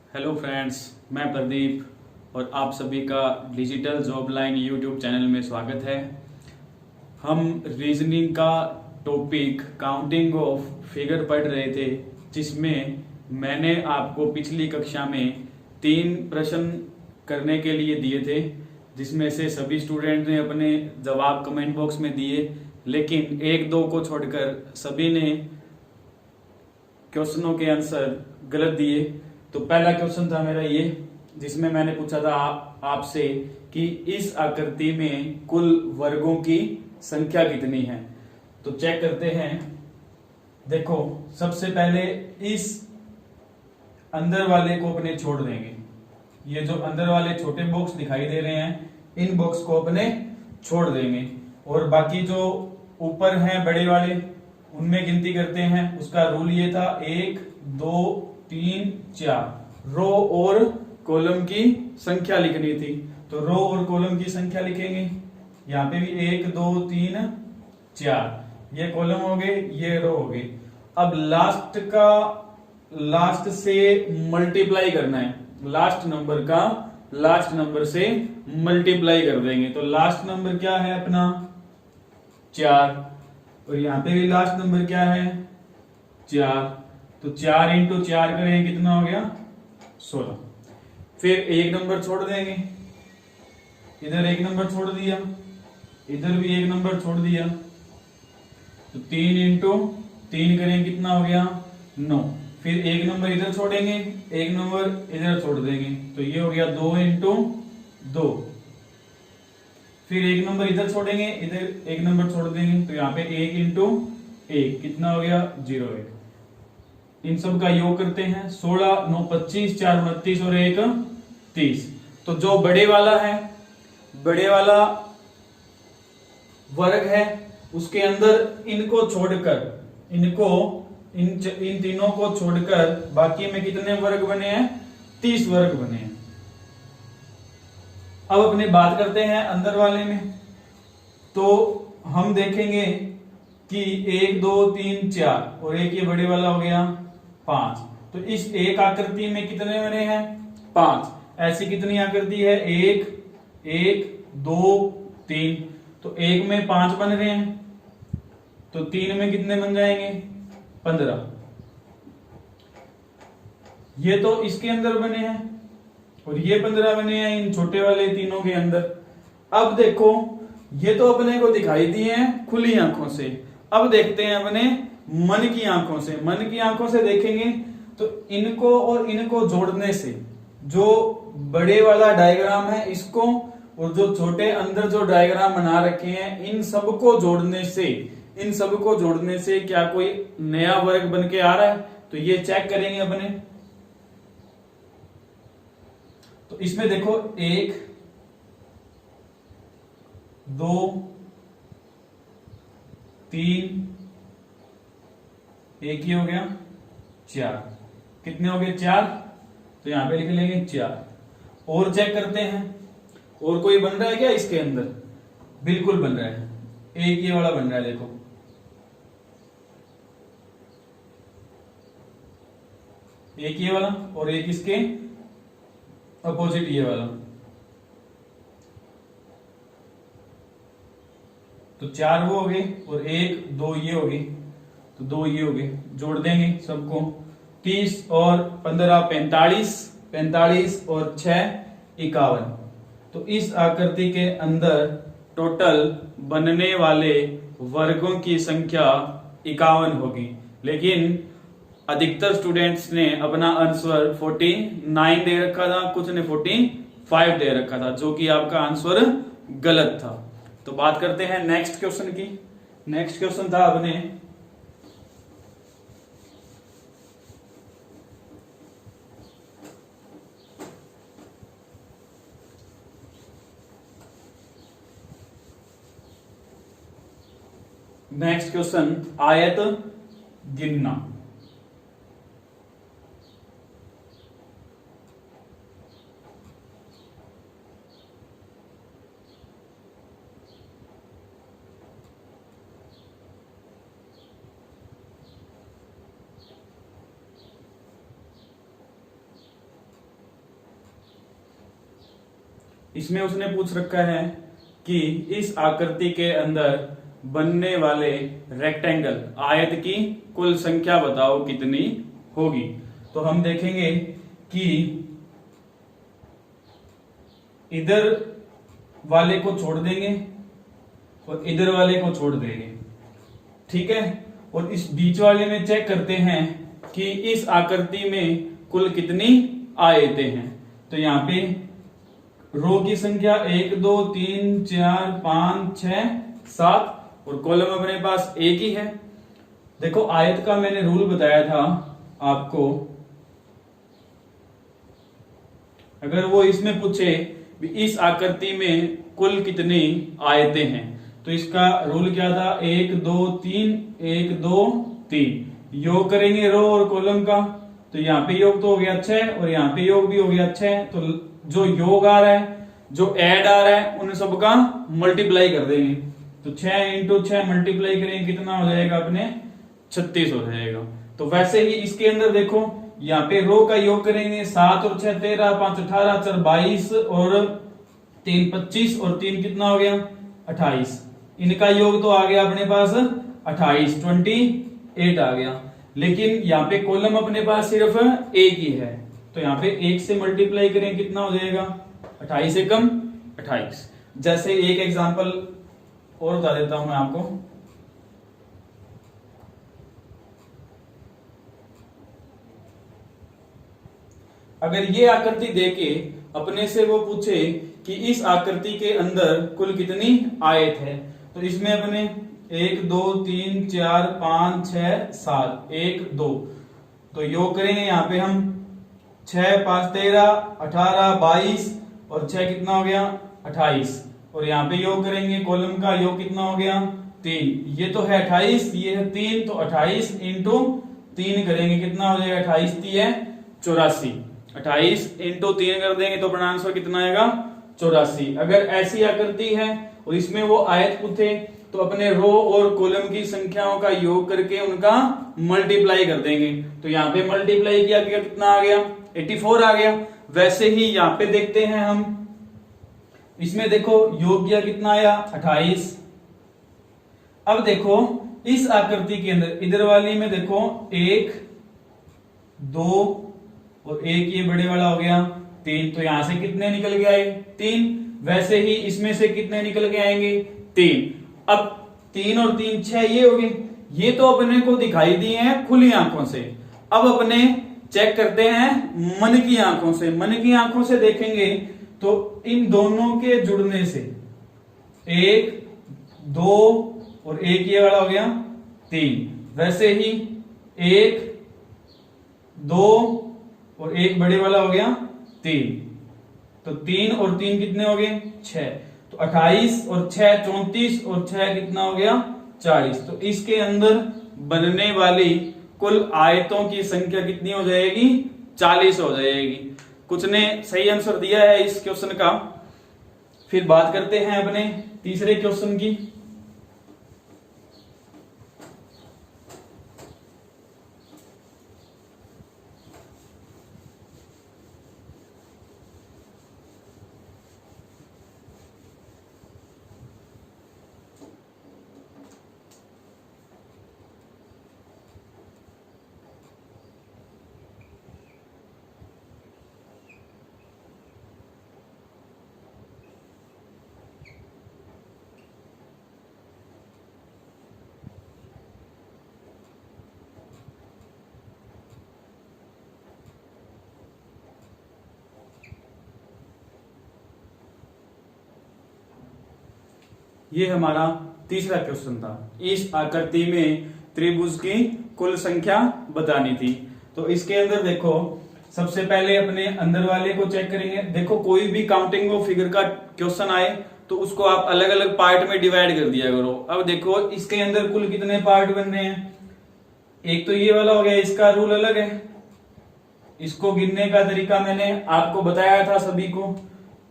Hello friends, मैं प्रदीप और आप सभी का digital job line YouTube channel में स्वागत है। हम रीजनिंग का टॉपिक काउंटिंग ऑफ फिगर पढ़ रहे थे, जिसमें मैंने आपको पिछली कक्षा में 3 प्रश्न करने के लिए दिए थे, जिसमें से सभी स्टूडेंट ने अपने जवाब कमेंट बॉक्स में दिए, लेकिन 1-2 को छोड़कर सभी ने क्वेश्चनों के आंसर गलत दिए। तो पहला क्वेश्चन था मेरा ये, जिसमें मैंने पूछा था आपसे कि इस आकृति में कुल वर्गों की संख्या कितनी है। तो चेक करते हैं। देखो, सबसे पहले इस अंदर वाले को अपने छोड़ देंगे। ये जो अंदर वाले छोटे बॉक्स दिखाई दे रहे हैं, इन बॉक्स को अपने छोड़ देंगे और बाकी जो ऊपर हैं बड़े वाले, उनमें गिनती करते हैं। उसका रूल ये था 1 2 3 4 रो और कॉलम की संख्या लिखनी थी। तो रो और कॉलम की संख्या लिखेंगे। यहाँ पे भी 1 2 3 4 ये कॉलम हो गए, ये रो हो गए। अब लास्ट से मल्टीप्लाई करना है। लास्ट नंबर से मल्टीप्लाई कर देंगे। तो लास्ट नंबर क्या है अपना 4, और यहाँ पे भी लास्ट नंबर क्या है 4। तो 4 × 4 करें, कितना हो गया 16। फिर एक नंबर छोड़ देंगे, इधर एक नंबर छोड़ दिया, इधर भी एक नंबर छोड़ दिया। तो 3 × 3 करें, कितना हो गया 9। फिर एक नंबर इधर छोड़ेंगे, एक नंबर इधर छोड़ देंगे। तो ये हो गया 2 × 2। फिर एक नंबर इधर छोड़ेंगे, इधर एक नंबर छोड़ देंगे। तो यहाँ पे 1 × 1 कितना हो गया 0 1। इन सब का योग करते हैं। 16 9 25 4 29 और 1 30। तो जो बड़े वाला वर्ग है, उसके अंदर इनको छोड़कर इन तीनों को छोड़कर बाकी में कितने वर्ग बने हैं 30 वर्ग बने हैं। अब अपने बात करते हैं अंदर वाले में। तो हम देखेंगे कि 1 2 3 4 और एक ये बड़े वाला हो गया 5। तो इस एक आकृति में कितने बने हैं 5। ऐसी कितनी आकृति है 1 1 2 3। तो एक में 5 बन रहे हैं, तो 3 में कितने बन जाएंगे 15। ये तो इसके अंदर बने हैं और ये 15 बने हैं इन छोटे वाले तीनों के अंदर। अब देखो, ये तो अपने को दिखाई दिए हैं खुली आंखों से। अब देखते हैं अपने मन की आंखों से। मन की आंखों से देखेंगे तो इनको और इनको जोड़ने से जो बड़े वाला डायग्राम है, इसको और जो छोटे अंदर जो डायग्राम बना रखे हैं, इन सबको जोड़ने से क्या कोई नया वर्ग बन के आ रहा है। तो ये चेक करेंगे अपने। तो इसमें देखो 1 2 3 एक ही हो गया 4। कितने हो गए 4। तो यहां पे लिख लेंगे 4। और चेक करते हैं, और कोई बन रहा है क्या इसके अंदर। बिल्कुल बन रहा है, एक ये वाला बन रहा है। देखो, एक ये वाला और एक इसके अपोजिट ये वाला। तो 4 वो हो गए और 1 2 ये हो गए। तो 2 ये हो गए, जोड़ देंगे सबको। 30 और 15 45, 45 और 6 51। तो इस आकृति के अंदर टोटल बनने वाले वर्गों की संख्या 51 होगी। लेकिन अधिकतर स्टूडेंट्स ने अपना आंसर 49 दे रखा था, कुछ ने 45 दे रखा था, जो कि आपका आंसर गलत था। तो बात करते हैं नेक्स्ट क्वेश्चन की। नेक्स्ट क्वेश्चन था अपने आयत गिनना। इसमें उसने पूछ रखा है कि इस आकृति के अंदर बनने वाले रेक्टेंगल आयत की कुल संख्या बताओ कितनी होगी। तो हम देखेंगे कि इधर वाले को छोड़ देंगे और इधर वाले को छोड़ देंगे, ठीक है। और इस बीच वाले में चेक करते हैं कि इस आकृति में कुल कितनी आयतें हैं। तो यहाँ पे रो की संख्या 1 2 3 4 5 6 7 और कॉलम अपने पास एक ही है। देखो आयत का मैंने रूल बताया था आपको, अगर वो इसमें पूछे इस आकृति में कुल कितनी आयतें हैं तो इसका रूल क्या था, 1 2 3 1 2 3 योग करेंगे रो और कॉलम का। तो यहाँ पे योग तो हो गया 6 और यहाँ पे योग भी हो गया 6। तो जो योग आ रहा है, जो ऐड आ रहा है, उन सबका मल्टीप्लाई कर देंगे। तो 6 इंटू 6 मल्टीप्लाई करेंगे कितना हो जाएगा अपने 36 हो जाएगा। तो वैसे ही इसके अंदर देखो यहाँ पे रो का योग करेंगे 7 और 6 13 5 18 4 22 और 3 25 और 3 कितना हो गया 28। इनका योग तो आ गया अपने पास 28 28 आ गया। लेकिन यहाँ पे कॉलम अपने पास सिर्फ एक ही है, तो यहाँ पे 1 से मल्टीप्लाई करें कितना हो जाएगा 28 से कम 28। जैसे एक एग्जांपल और बता देता हूं मैं आपको। अगर ये आकृति देके अपने से वो पूछे कि इस आकृति के अंदर कुल कितनी आयत है, तो इसमें अपने 1 2 3 4 5 6 7 1 2 तो योग करेंगे यहाँ पे हम 6 5 13 18 22 और 6 कितना हो गया 28 और यहाँ पे योग करेंगे कॉलम का योग कितना हो गया 3। ये तो है 28, ये है 3, तो 28 इंटू 3 करेंगे कितना हो जाएगा 28 3 84। 28 इंटू 3 कर देंगे तो अपना आंसर कितना आएगा 84। अगर ऐसी आकृति है और इसमें वो आयत पूछे तो अपने रो और कॉलम की संख्याओं का योग करके उनका मल्टीप्लाई कर देंगे। तो यहाँ पे मल्टीप्लाई किया गया कितना आ गया 84 आ गया। वैसे ही यहाँ पे देखते हैं हम, इसमें देखो योग किया कितना आया 28। अब देखो इस आकृति के अंदर इधर वाली में देखो 1 2 और 1 ये बड़े वाला हो गया 3, तो यहां से कितने निकल के आए 3। वैसे ही इसमें से कितने निकल के आएंगे 3। अब 3 और 3 6 ये हो गए। ये तो अपने को दिखाई दिए हैं खुली आंखों से। अब अपने चेक करते हैं मन की आंखों से। मन की आंखों से देखेंगे तो इन दोनों के जुड़ने से 1 2 और 1 ये वाला हो गया 3। वैसे ही 1 2 और 1 बड़े वाला हो गया 3, तो 3 और 3 कितने हो गए 6। तो 28 और 6 34 और 6 कितना हो गया 40। तो इसके अंदर बनने वाली कुल आयतों की संख्या कितनी हो जाएगी 40 हो जाएगी। कुछ ने सही आंसर दिया है इस क्वेश्चन का। फिर बात करते हैं अपने तीसरे क्वेश्चन की। ये हमारा तीसरा क्वेश्चन था। इस आकृति में त्रिभुज की कुल संख्या बतानी थी। तो इसके अंदर देखो सबसे पहले अपने अंदर वाले को चेक करेंगे। देखो कोई भी काउंटिंग ऑफ फिगर का क्वेश्चन आए तो उसको आप अलग अलग पार्ट में डिवाइड कर दिया करो। अब देखो इसके अंदर कुल कितने पार्ट बन रहे हैं। एक तो ये वाला हो गया, इसका रूल अलग है। इसको गिनने का तरीका मैंने आपको बताया था सभी को।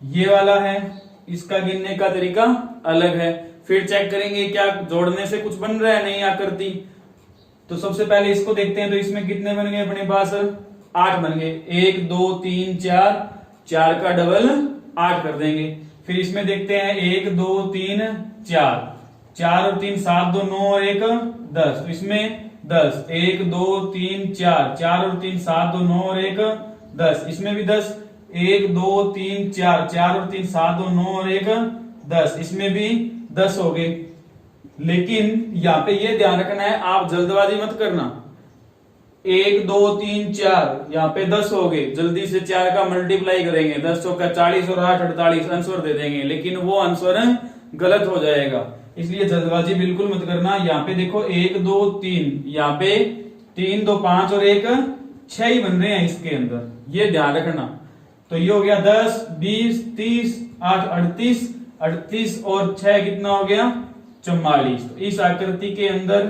ये वाला है, इसका गिनने का तरीका अलग है। फिर चेक करेंगे क्या जोड़ने से कुछ बन रहा है नई आकृति। तो सबसे पहले इसको देखते हैं। तो इसमें कितने बन गए अपने पास 8 बन गए। 1 2 3 4 4 का डबल 8 कर देंगे। फिर इसमें देखते हैं 1 2 3 4, 4 और 3 7 2 9 और 1 10, तो इसमें 10, 1 2 3 4, 4 और 3 7 2 9 और 1 10, इसमें भी 10, 1 2 3 4, 4 और 3 7 2 9 और 1 10, इसमें भी 10 हो गए। लेकिन यहाँ पे ये ध्यान रखना है, आप जल्दबाजी मत करना। 1 2 3 4 यहाँ पे 10 हो गए, जल्दी से 4 का मल्टीप्लाई करेंगे, 10 चौका 40 और 8 48 आंसर दे देंगे, लेकिन वो आंसर गलत हो जाएगा। इसलिए जल्दबाजी बिल्कुल मत करना। यहाँ पे देखो 1 2 3, यहाँ पे 3 2 5 और 1 6 ही बन रहे हैं इसके अंदर, ये ध्यान रखना। तो ये हो गया 10 20 30 8 38, 38 और 6 कितना हो गया 44। तो इस आकृति के अंदर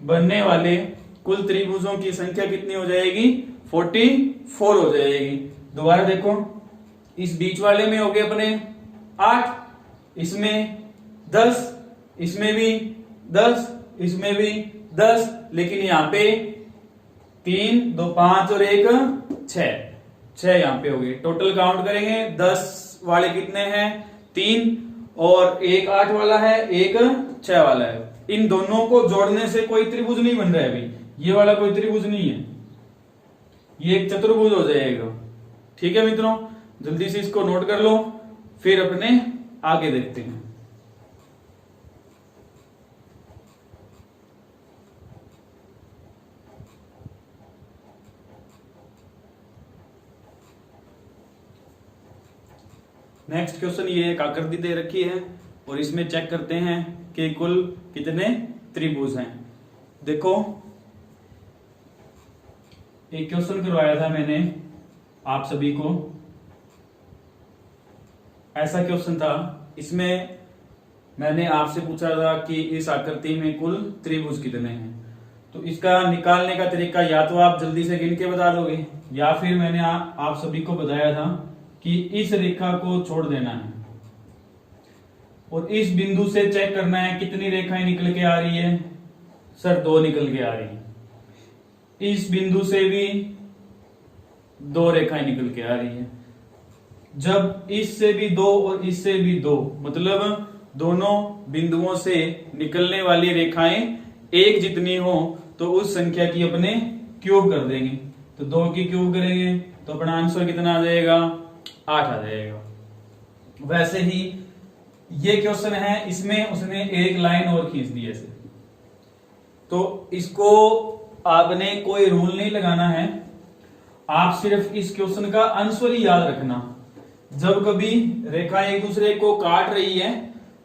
बनने वाले कुल त्रिभुजों की संख्या कितनी हो जाएगी 44 हो जाएगी। दोबारा देखो, इस बीच वाले में हो गए अपने 8, इसमें 10, इसमें भी 10, इसमें भी 10, लेकिन यहाँ पे 3 2 5 और 1 6 यहाँ पे हो गए। टोटल काउंट करेंगे 10 वाले कितने हैं 3, और एक 8 वाला है, एक 6 वाला है। इन दोनों को जोड़ने से कोई त्रिभुज नहीं बन रहा है अभी, ये वाला कोई त्रिभुज नहीं है, ये एक चतुर्भुज हो जाएगा। ठीक है मित्रों, जल्दी से इसको नोट कर लो, फिर अपने आगे देखते हैं। नेक्स्ट क्वेश्चन, ये एक आकृति दे रखी है और इसमें चेक करते हैं कि कुल कितने त्रिभुज हैं। देखो, एक क्वेश्चन करवाया था मैंने आप सभी को, ऐसा क्वेश्चन था। इसमें मैंने आपसे पूछा था कि इस आकृति में कुल त्रिभुज कितने हैं। तो इसका निकालने का तरीका या तो आप जल्दी से गिन के बता दोगे, या फिर मैंने आप सभी को बताया था कि इस रेखा को छोड़ देना है और इस बिंदु से चेक करना है कितनी रेखाएं निकल के आ रही है। सर 2 निकल के आ रही है। इस बिंदु से भी 2 रेखाएं निकल के आ रही है। जब इससे भी 2 और इससे भी 2, मतलब दोनों बिंदुओं से निकलने वाली रेखाएं एक जितनी हो तो उस संख्या की अपने क्यूब कर देंगे। तो 2 की क्यूब करेंगे तो अपना आंसर कितना आ जाएगा 8 आ जाएगा। वैसे ही ये क्वेश्चन है, इसमें उसने एक लाइन और खींच दी ऐसे। तो इसको आपने कोई रूल नहीं लगाना है, आप सिर्फ इस क्वेश्चन का आंसर ही याद रखना। जब कभी रेखा एक दूसरे को काट रही है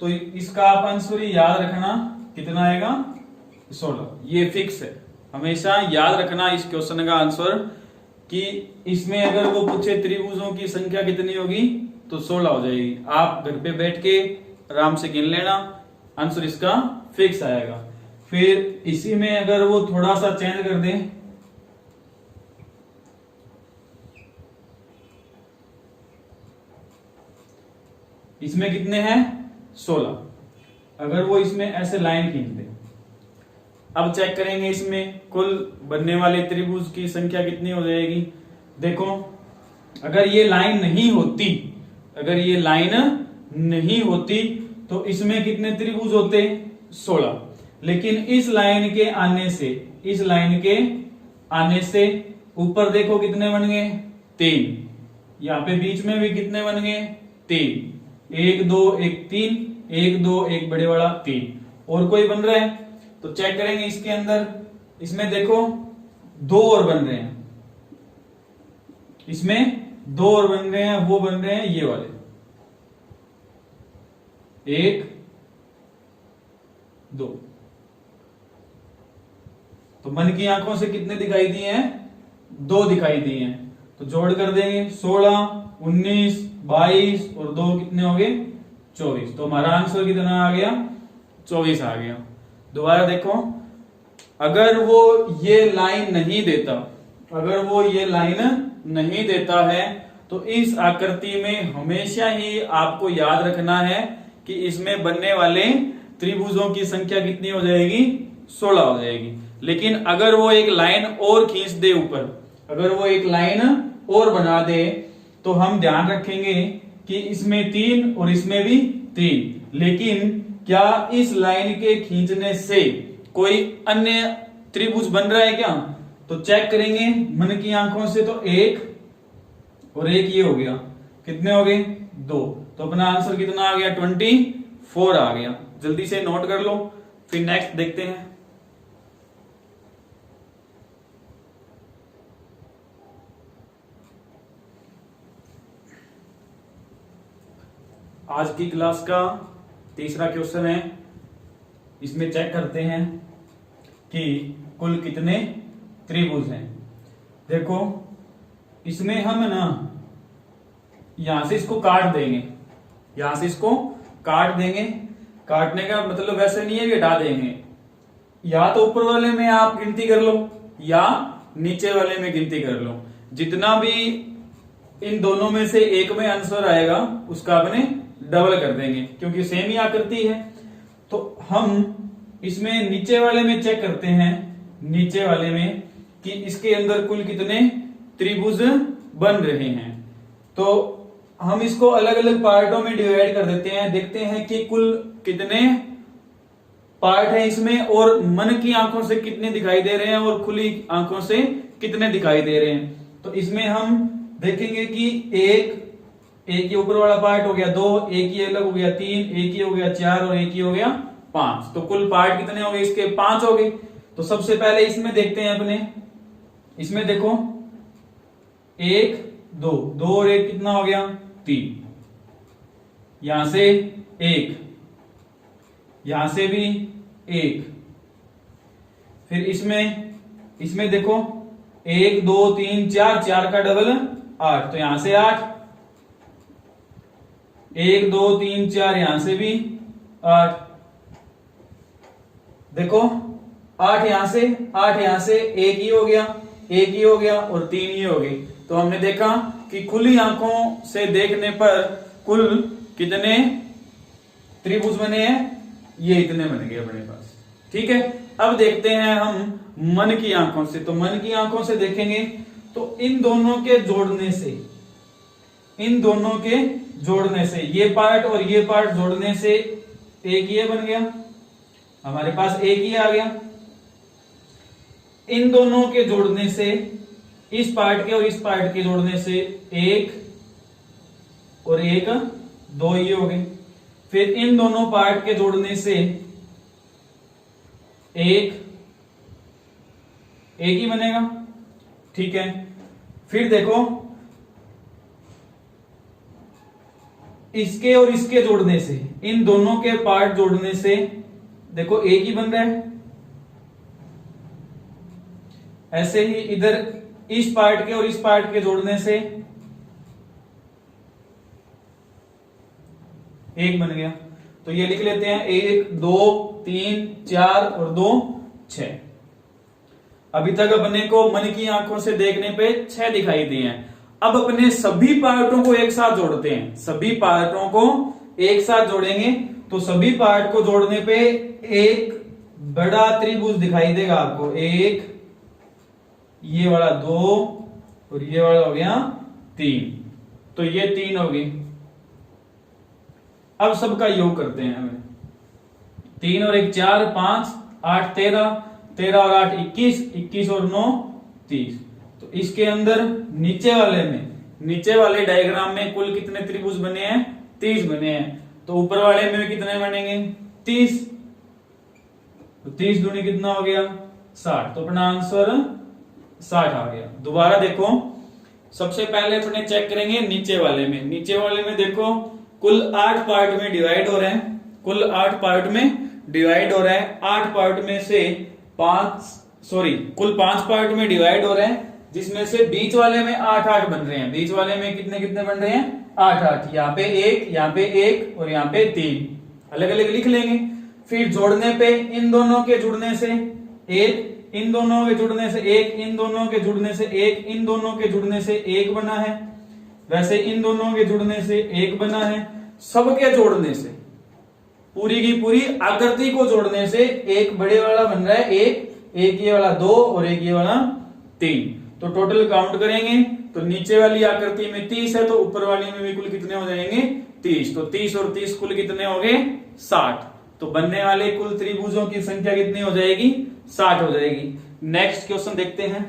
तो इसका आप आंसर ही याद रखना, कितना आएगा 16। ये फिक्स है, हमेशा याद रखना इस क्वेश्चन का आंसर कि इसमें अगर वो पूछे त्रिभुजों की संख्या कितनी होगी तो 16 हो जाएगी। आप घर पे बैठ के आराम से गिन लेना, आंसर इसका फिक्स आएगा। फिर इसी में अगर वो थोड़ा सा चेंज कर दें, इसमें कितने हैं 16, अगर वो इसमें ऐसे लाइन खींच दे। अब चेक करेंगे इसमें कुल बनने वाले त्रिभुज की संख्या कितनी हो जाएगी। देखो, अगर ये लाइन नहीं होती, अगर ये लाइन नहीं होती तो इसमें कितने त्रिभुज होते 16। लेकिन इस लाइन के आने से, इस लाइन के आने से ऊपर देखो कितने बन गए 3, यहाँ पे बीच में भी कितने बन गए 3, 1 2 1 3, 1 2 1 बड़े वाला 3। और कोई बन रहा है तो चेक करेंगे इसके अंदर। इसमें देखो 2 और बन रहे हैं, इसमें 2 और बन रहे हैं, वो बन रहे हैं ये वाले 1 2। तो मन की आंखों से कितने दिखाई दिए हैं 2 दिखाई दिए हैं। तो जोड़ कर देंगे 16 19 22 और 2 कितने हो गए 24। तो हमारा आंसर कितना आ गया 24 आ गया। दोबारा देखो, अगर वो ये लाइन नहीं देता, अगर वो ये लाइन नहीं देता है तो इस आकृति में हमेशा ही आपको याद रखना है कि इसमें बनने वाले त्रिभुजों की संख्या कितनी हो जाएगी 16 हो जाएगी। लेकिन अगर वो एक लाइन और खींच दे ऊपर, अगर वो एक लाइन और बना दे तो हम ध्यान रखेंगे कि इसमें 3 और इसमें भी 3, लेकिन क्या इस लाइन के खींचने से कोई अन्य त्रिभुज बन रहा है क्या? तो चेक करेंगे मन की आंखों से। तो 1 और 1 ये हो गया, कितने हो गए? 2। तो अपना आंसर कितना आ गया? 24 आ गया। जल्दी से नोट कर लो, फिर नेक्स्ट देखते हैं। आज की क्लास का तीसरा क्वेश्चन है, इसमें चेक करते हैं कि कुल कितने त्रिभुज हैं। देखो इसमें हम ना यहां से इसको काट देंगे, यहां से इसको काट देंगे। काटने का मतलब वैसे नहीं है कि हटा देंगे, या तो ऊपर वाले में आप गिनती कर लो या नीचे वाले में गिनती कर लो। जितना भी इन दोनों में से एक में आंसर आएगा उसका अपने डबल कर देंगे, क्योंकि सेम ही आकृति है। तो हम इसमें नीचे वाले में चेक करते हैं, नीचे वाले में कि इसके अंदर कुल कितने त्रिभुज बन रहे हैं। तो हम इसको अलग अलग पार्टों में डिवाइड कर देते हैं, देखते हैं कि कुल कितने पार्ट है इसमें, और मन की आंखों से कितने दिखाई दे रहे हैं और खुली आंखों से कितने दिखाई दे रहे हैं। तो इसमें हम देखेंगे कि एक ये ऊपर वाला पार्ट हो गया 2, एक ये अलग हो गया 3, एक ये हो गया 4 और एक ये हो गया 5। तो कुल पार्ट कितने हो गए इसके? 5 हो गए। तो सबसे पहले इसमें देखते हैं अपने, इसमें देखो 1 2 और 1 कितना हो गया? 3। यहां से 1, यहां से भी 1, फिर इसमें देखो 1 2 3 4 का डबल 8, तो यहां से 8, 1 2 3 4 यहां से भी 8, देखो 8 यहां से 1 ही हो गया, 1 ही हो गया और 3 ही हो गई। तो हमने देखा कि खुली आंखों से देखने पर कुल कितने त्रिभुज बने हैं? ये इतने बन गए अपने पास। ठीक है, अब देखते हैं हम मन की आंखों से। तो मन की आंखों से देखेंगे तो इन दोनों के जोड़ने से ये पार्ट और ये पार्ट जोड़ने से एक ये बन गया, हमारे पास एक ही आ गया। इन दोनों के जोड़ने से, इस पार्ट के और इस पार्ट के जोड़ने से 1 और 1 2 ये हो गए। फिर इन दोनों पार्ट के जोड़ने से एक ही बनेगा। ठीक है, फिर देखो इसके और इसके जोड़ने से, इन दोनों के पार्ट जोड़ने से देखो एक ही बन रहा है। ऐसे ही इधर इस पार्ट के और इस पार्ट के जोड़ने से एक बन गया। तो ये लिख लेते हैं 1 2 3 4 और 2 6। अभी तक अपने को मन की आंखों से देखने पे 6 दिखाई दिए हैं। अब अपने सभी पार्टों को एक साथ जोड़ते हैं, सभी पार्टों को एक साथ जोड़ेंगे तो सभी पार्ट को जोड़ने पे एक बड़ा त्रिभुज दिखाई देगा आपको। 1, ये वाला 2 और ये वाला हो गया 3। तो ये 3 हो गई। अब सबका योग करते हैं हमें। 3 और 1 4 5 8 13, 13 और 8 21, 21 और 9 30। तो इसके अंदर नीचे वाले डायग्राम में कुल कितने त्रिभुज बने हैं? 30 बने हैं। तो ऊपर वाले में कितने बनेंगे? 30। तो 30 दूनी कितना हो गया? 60। तो अपना आंसर 60 आ गया। दोबारा देखो, सबसे पहले अपने चेक करेंगे नीचे वाले में। नीचे वाले में देखो कुल 8 पार्ट में डिवाइड हो रहे हैं, कुल 8 पार्ट में डिवाइड हो रहा है। 8 पार्ट में से कुल 5 पार्ट में डिवाइड हो रहे हैं, जिसमें से बीच वाले में 8 बन रहे हैं। बीच वाले में कितने बन रहे हैं? 8। यहाँ पे 1, यहाँ पे 1 और यहाँ पे 3 अलग अलग लिख लेंगे। फिर जोड़ने पे इन दोनों के जुड़ने से 1, इन दोनों के जुड़ने से 1, इन दोनों के जुड़ने से 1, इन दोनों के जुड़ने से 1 बना है। वैसे इन दोनों के जुड़ने से 1 बना है। सबके जोड़ने से, पूरी की पूरी आकृति को जोड़ने से एक बड़े वाला बन रहा है 1, एक ये वाला 2 और एक ये वाला 3। तो टोटल काउंट करेंगे तो नीचे वाली आकृति में 30 है, तो ऊपर वाली में भी कुल कितने हो जाएंगे 30। तो 30 और 30 कुल कितने हो गए 60। तो बनने वाले कुल त्रिभुजों की संख्या कितनी हो जाएगी 60 हो जाएगी। नेक्स्ट क्वेश्चन देखते हैं,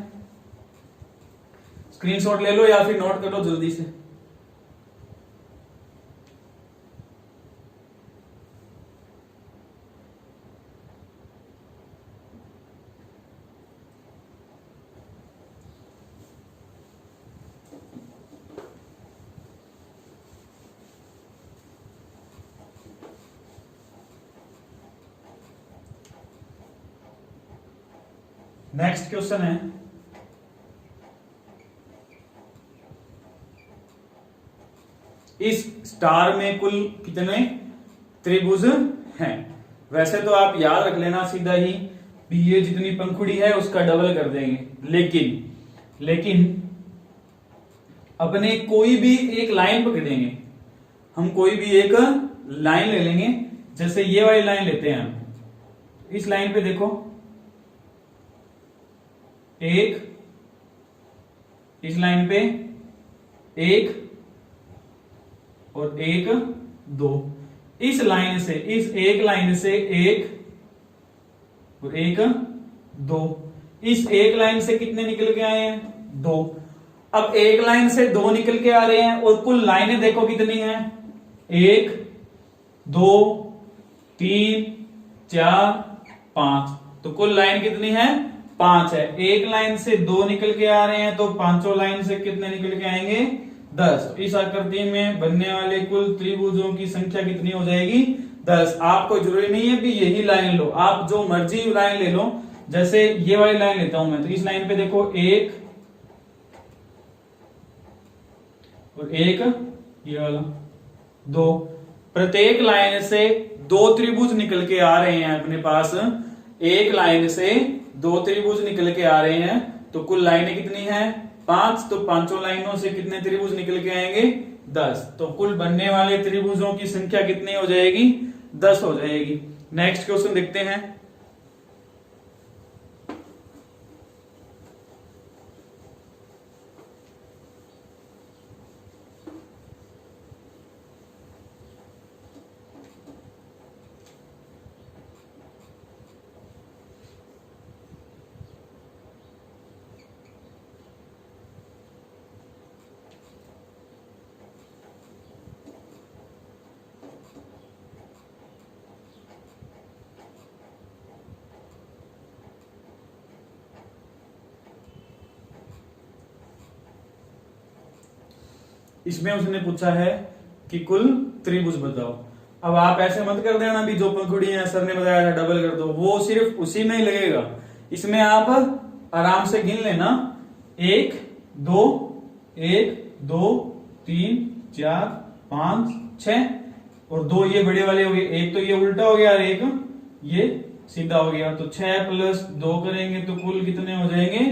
स्क्रीनशॉट ले लो या फिर नोट कर लो जल्दी से। नेक्स्ट क्वेश्चन है, इस स्टार में कुल कितने त्रिभुज हैं। वैसे तो आप याद रख लेना सीधा ही, ये जितनी पंखुड़ी है उसका डबल कर देंगे, लेकिन अपने कोई भी एक लाइन पकड़ेंगे, हम कोई भी एक लाइन ले लेंगे। जैसे ये वाली लाइन लेते हैं हम, इस लाइन पे देखो 1, इस लाइन पे 1 और 1 2, इस लाइन से इस एक लाइन से 1 और 1 2, इस एक लाइन से कितने निकल के आए हैं 2। अब एक लाइन से 2 निकल के आ रहे हैं और कुल लाइनें देखो कितनी हैं 1 2 3 4 5, तो कुल लाइन कितनी है 5 है। एक लाइन से 2 निकल के आ रहे हैं तो पांचों लाइन से कितने निकल के आएंगे 10। इस आकृति में बनने वाले कुल त्रिभुजों की संख्या कितनी हो जाएगी 10। आपको जरूरी नहीं है कि यही लाइन लो, आप जो मर्जी लाइन ले लो। जैसे ये वाली लाइन लेता हूं मैं, तो इस लाइन पे देखो 1 और 1 ये वाला 2, प्रत्येक लाइन से 2 त्रिभुज निकल के आ रहे हैं अपने पास। एक लाइन से 2 त्रिभुज निकल के आ रहे हैं तो कुल लाइनें कितनी हैं 5, तो पांचों लाइनों से कितने त्रिभुज निकल के आएंगे 10। तो कुल बनने वाले त्रिभुजों की संख्या कितनी हो जाएगी 10 हो जाएगी। नेक्स्ट क्वेश्चन देखते हैं, इसमें उसने पूछा है कि कुल त्रिभुज बताओ। अब आप ऐसे मत कर देना भी जो पंखुड़ी है सर ने बताया था डबल कर दो, वो सिर्फ उसी में ही लगेगा। इसमें आप आराम से गिन लेना 1 2 1 2 3 4 5 6 और 2 ये बड़े वाले हो गए, एक तो ये उल्टा हो गया और एक ये सीधा हो गया। तो 6 + 2 करेंगे तो कुल कितने हो जाएंगे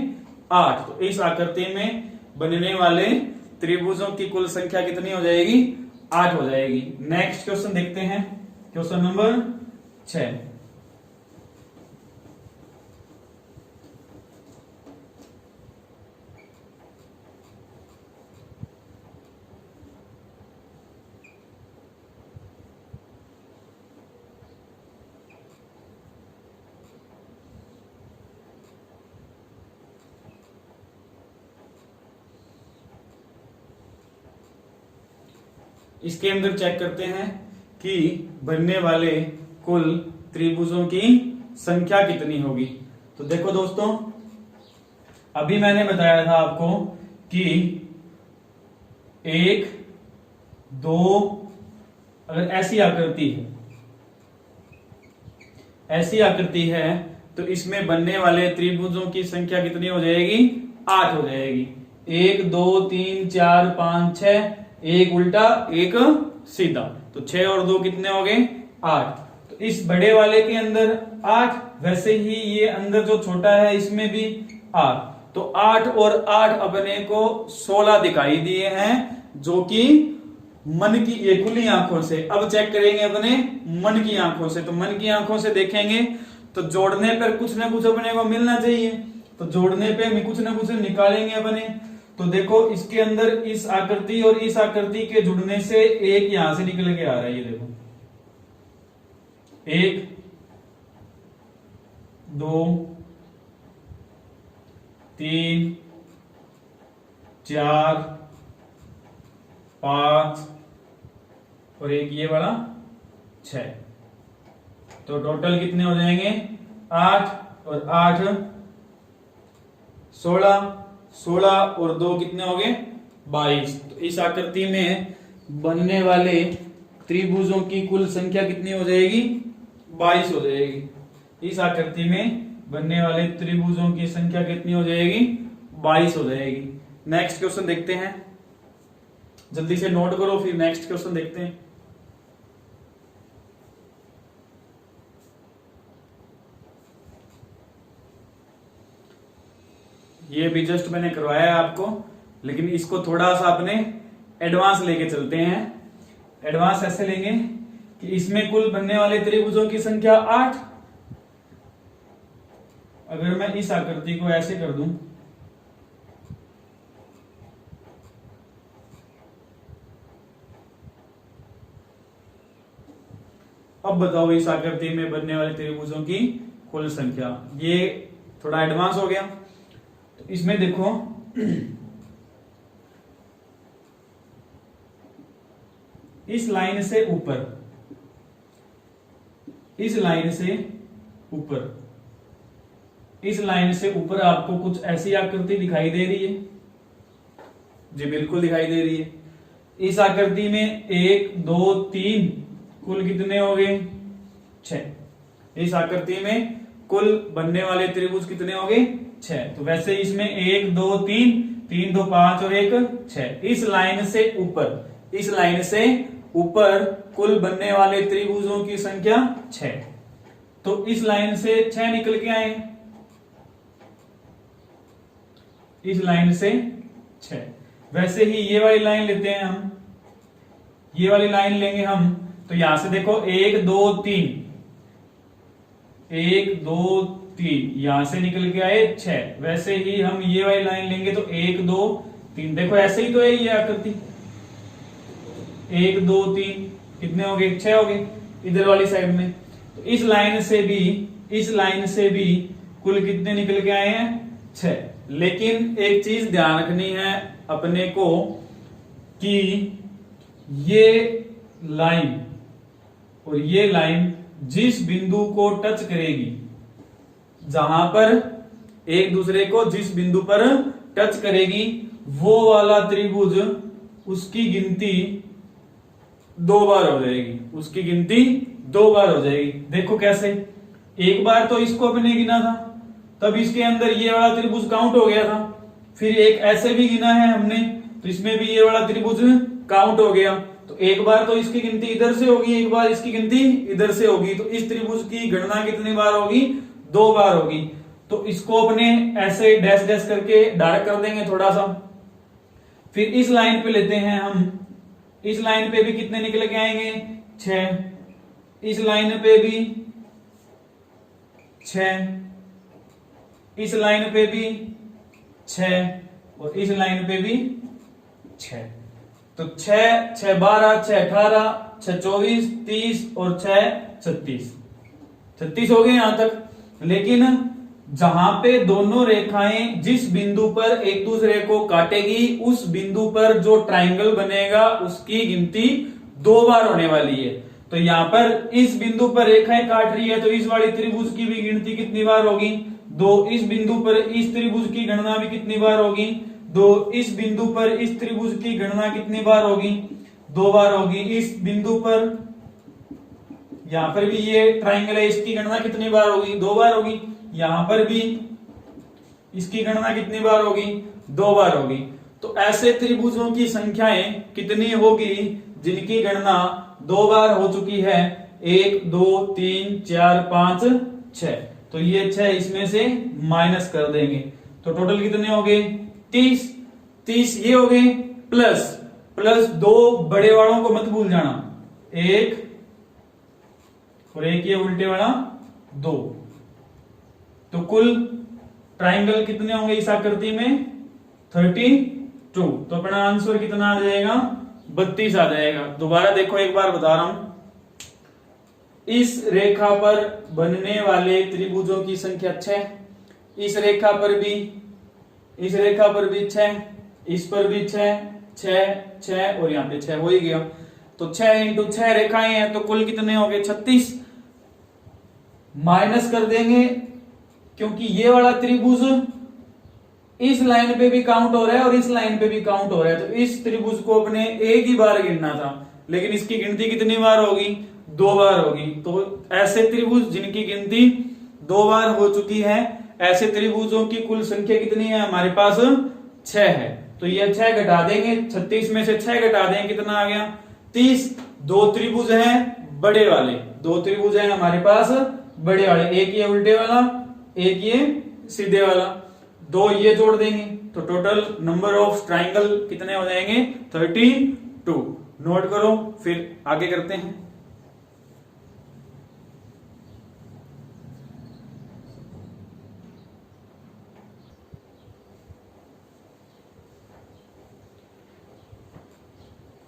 8। तो इस आकृति में बनने वाले त्रिभुजों की कुल संख्या कितनी हो जाएगी 8 हो जाएगी। नेक्स्ट क्वेश्चन देखते हैं, क्वेश्चन नंबर 6। इसके अंदर चेक करते हैं कि बनने वाले कुल त्रिभुजों की संख्या कितनी होगी। तो देखो दोस्तों, अभी मैंने बताया था आपको कि 1 2, अगर ऐसी आकृति है तो इसमें बनने वाले त्रिभुजों की संख्या कितनी हो जाएगी 8 हो जाएगी। 1 2 3 4 5 6, एक उल्टा एक सीधा, तो 6 और 2 कितने हो गए 8। तो इस बड़े वाले के अंदर 8, वैसे ही ये अंदर जो छोटा है इसमें भी 8, तो 8 और 8 अपने को 16 दिखाई दिए हैं, जो कि मन की ये खुली आंखों से। अब चेक करेंगे अपने मन की आंखों से, तो मन की आंखों से देखेंगे तो जोड़ने पर कुछ ना कुछ अपने को मिलना चाहिए। तो जोड़ने पे हम कुछ ना कुछ निकालेंगे अपने। तो देखो इसके अंदर इस आकृति और इस आकृति के जुड़ने से एक यहां से निकल के आ रहा है, ये देखो 1 2 3 4 5 और एक ये वाला 6। तो टोटल कितने हो जाएंगे 8 और 8 16, 16 और 2 कितने हो गए 22। तो इस आकृति में बनने वाले त्रिभुजों की कुल संख्या कितनी हो जाएगी 22 हो जाएगी। इस आकृति में बनने वाले त्रिभुजों की संख्या कितनी हो जाएगी 22 हो जाएगी। नेक्स्ट क्वेश्चन देखते हैं, जल्दी से नोट करो फिर नेक्स्ट क्वेश्चन देखते हैं। ये भी जस्ट मैंने करवाया है आपको, लेकिन इसको थोड़ा सा अपने एडवांस लेके चलते हैं। एडवांस ऐसे लेंगे कि इसमें कुल बनने वाले त्रिभुजों की संख्या 8। अगर मैं इस आकृति को ऐसे कर दूं, अब बताओ इस आकृति में बनने वाले त्रिभुजों की कुल संख्या। ये थोड़ा एडवांस हो गया। तो इसमें देखो इस लाइन से ऊपर, इस लाइन से ऊपर, इस लाइन से ऊपर आपको कुछ ऐसी आकृति दिखाई दे रही है। जी बिल्कुल दिखाई दे रही है। इस आकृति में 1 2 3 कुल कितने हो गए 6। इस आकृति में कुल बनने वाले त्रिभुज कितने हो गए 6। तो वैसे इसमें 1 2 3 3 2 5 और 1 6। इस लाइन से ऊपर, इस लाइन से ऊपर कुल बनने वाले त्रिभुजों की संख्या 6। तो इस लाइन से 6 निकल के आए, इस लाइन से 6। वैसे ही ये वाली लाइन लेते हैं हम, ये वाली लाइन लेंगे हम। तो यहां से देखो 1 2 3 1 2 3 यहां से निकल के आए 6। वैसे ही हम ये वाली लाइन लेंगे तो 1 2 3, देखो ऐसे ही तो है ये आकृति। 1 2 3 कितने हो गए 6 हो गए इधर वाली साइड में। तो इस लाइन से भी, इस लाइन से भी कुल कितने निकल के आए हैं 6। लेकिन एक चीज ध्यान रखनी है अपने को कि ये लाइन और ये लाइन जिस बिंदु को टच करेगी, जहां पर एक दूसरे को जिस बिंदु पर टच करेगी, वो वाला त्रिभुज उसकी गिनती 2 बार हो जाएगी, उसकी गिनती 2 बार हो जाएगी। देखो कैसे, एक बार तो इसको अपने गिना था, तब इसके अंदर ये वाला त्रिभुज काउंट हो गया था। फिर एक ऐसे भी गिना है हमने, तो इसमें भी ये वाला त्रिभुज काउंट हो गया। तो एक बार तो इसकी गिनती इधर से होगी, एक बार इसकी गिनती इधर से होगी। तो इस त्रिभुज की गणना कितनी बार होगी 2 बार होगी। तो इसको अपने ऐसे डैश डैश करके डार्क कर देंगे थोड़ा सा। फिर इस लाइन पे लेते हैं हम, इस लाइन पे भी कितने निकल के आएंगे 6। इस लाइन पे भी 6, इस लाइन पे भी 6 और इस लाइन पे भी 6। तो 6 6 12 6 18 6 24 30 और 6 36, 36 हो गए यहां तक। लेकिन जहां पे दोनों रेखाएं जिस बिंदु पर एक दूसरे को काटेगी, उस बिंदु पर जो ट्रायंगल बनेगा उसकी गिनती 2 बार होने वाली है। तो यहां पर इस बिंदु पर रेखाएं काट रही है, तो इस वाली त्रिभुज की भी गिनती कितनी बार होगी 2। इस बिंदु पर इस त्रिभुज की गणना भी कितनी बार होगी 2। इस बिंदु पर इस त्रिभुज की गणना कितनी बार होगी 2 बार होगी। इस बिंदु पर यहां पर भी ये ट्रायंगल है, इसकी गणना कितनी बार होगी 2 बार होगी। यहां पर भी इसकी गणना कितनी बार होगी 2 बार होगी। तो ऐसे त्रिभुजों की संख्याएं कितनी होगी जिनकी गणना 2 बार हो चुकी है 1 2 3 4 5 6। तो ये 6 इसमें से माइनस कर देंगे, तो टोटल कितने हो गए 30। 30 ये हो गए प्लस 2 बड़े वालों को मत भूल जाना, 1 और 1 ये उल्टे वाला 2। तो कुल ट्राइंगल कितने होंगे इस आकृति में? 32। तो अपना आंसर कितना आ जाएगा? 32 आ जाएगा। दोबारा देखो, एक बार बता रहा हूं, इस रेखा पर बनने वाले त्रिभुजों की संख्या 6, इस रेखा पर भी 6, इस पर भी 6, 6, 6 और यहाँ पे 6 हो ही गया। तो 6 इंटू 6 रेखाएं हैं, तो कुल कितने हो गए? 36। माइनस कर देंगे क्योंकि ये वाला त्रिभुज इस लाइन पे भी काउंट हो रहा है और इस लाइन पे भी काउंट हो रहा है, तो इस त्रिभुज को अपने एक ही बार गिनना था, लेकिन इसकी गिनती कितनी बार होगी? 2 बार होगी। तो ऐसे त्रिभुज जिनकी गिनती 2 बार हो चुकी है, ऐसे त्रिभुजों की कुल संख्या कितनी है हमारे पास? 6 है। तो ये 6 घटा देंगे, 36 में से 6 घटा देंगे, कितना आ गया? 30। 2 त्रिभुज हैं बड़े वाले, 2 त्रिभुज हैं हमारे पास बड़े वाले, एक ये उल्टे वाला, एक ये सीधे वाला, 2 ये जोड़ देंगे, तो टोटल नंबर ऑफ ट्राइंगल कितने हो जाएंगे? 32। नोट करो, फिर आगे करते हैं।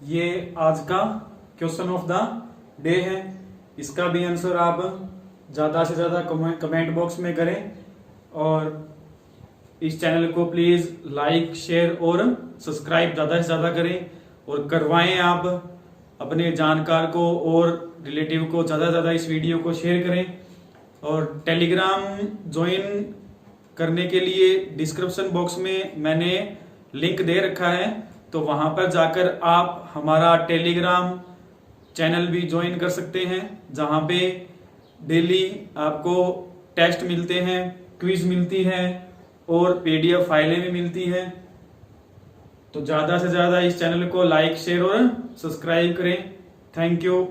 ये आज का क्वेश्चन ऑफ द डे है। इसका भी आंसर आप ज्यादा से ज्यादा कमेंट बॉक्स में करें, और इस चैनल को प्लीज लाइक, शेयर और सब्सक्राइब ज्यादा से ज्यादा करें, और करवाएं आप अपने जानकार को और रिलेटिव को ज्यादा से ज्यादा इस वीडियो को शेयर करें। और टेलीग्राम ज्वाइन करने के लिए डिस्क्रिप्शन बॉक्स में मैंने लिंक दे रखा है, तो वहां पर जाकर आप हमारा टेलीग्राम चैनल भी ज्वाइन कर सकते हैं, जहां पे डेली आपको टेस्ट मिलते हैं, क्विज मिलती है और पीडीएफ फाइलें भी मिलती हैं। तो ज्यादा से ज्यादा इस चैनल को लाइक, शेयर और सब्सक्राइब करें। Thank you.